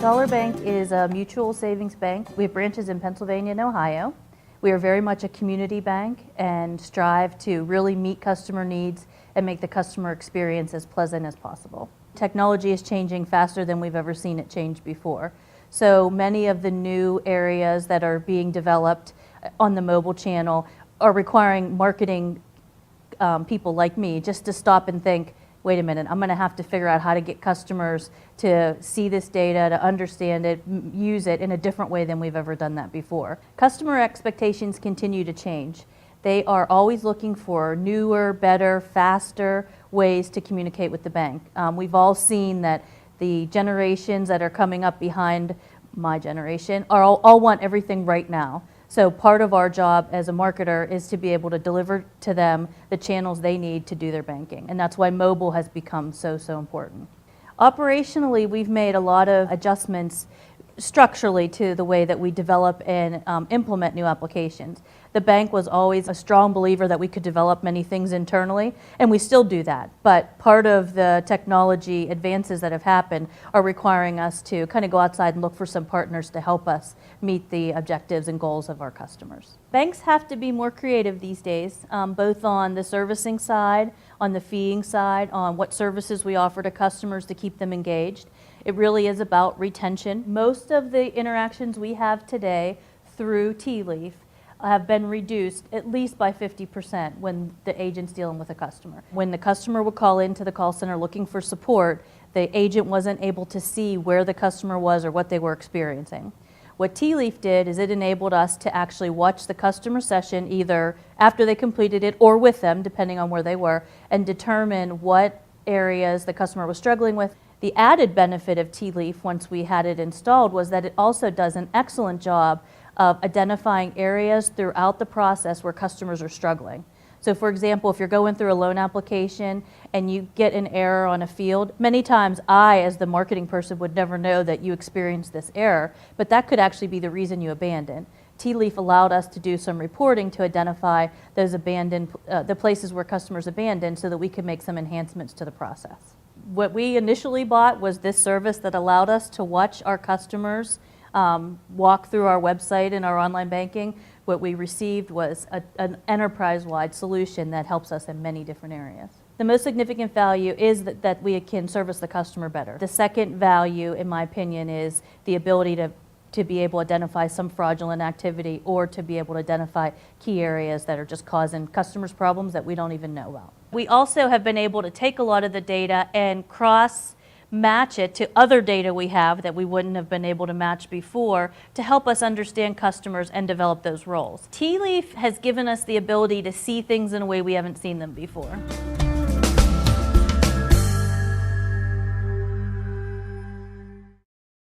Dollar Bank is a mutual savings bank. We have branches in Pennsylvania and Ohio. We are very much a community bank and strive to really meet customer needs and make the customer experience as pleasant as possible. Technology is changing faster than we've ever seen it change before. So many of the new areas that are being developed on the mobile channel are requiring marketing people like me just to stop and think, wait a minute, I'm going to have to figure out how to get customers to see this data, to understand it, use it in a different way than we've ever done that before. Customer expectations continue to change. They are always looking for newer, better, faster ways to communicate with the bank. We've all seen that the generations that are coming up behind my generation all want everything right now. So part of our job as a marketer is to be able to deliver to them the channels they need to do their banking. And that's why mobile has become so important. Operationally, we've made a lot of adjustments structurally to the way that we develop and implement new applications. The bank was always a strong believer that we could develop many things internally, and we still do that. But part of the technology advances that have happened are requiring us to kind of go outside and look for some partners to help us meet the objectives and goals of our customers. Banks have to be more creative these days, both on the servicing side, on the feeing side, on what services we offer to customers to keep them engaged. It really is about retention. Most of the interactions we have today through TeaLeaf have been reduced at least by 50% when the agent's dealing with a customer. When the customer would call into the call center looking for support, the agent wasn't able to see where the customer was or what they were experiencing. What TeaLeaf did is it enabled us to actually watch the customer session either after they completed it or with them, depending on where they were, and determine what areas the customer was struggling with. The added benefit of TeaLeaf, once we had it installed, was that it also does an excellent job of identifying areas throughout the process where customers are struggling. So for example, if you're going through a loan application and you get an error on a field, many times I, as the marketing person, would never know that you experienced this error, but that could actually be the reason you abandoned. TeaLeaf allowed us to do some reporting to identify those the places where customers abandoned so that we could make some enhancements to the process. What we initially bought was this service that allowed us to watch our customers walk through our website and our online banking. What we received was an enterprise-wide solution that helps us in many different areas. The most significant value is that we can service the customer better. The second value, in my opinion, is the ability to be able to identify some fraudulent activity or to be able to identify key areas that are just causing customers problems that we don't even know about. We also have been able to take a lot of the data and cross-match it to other data we have that we wouldn't have been able to match before to help us understand customers and develop those roles. TeaLeaf has given us the ability to see things in a way we haven't seen them before.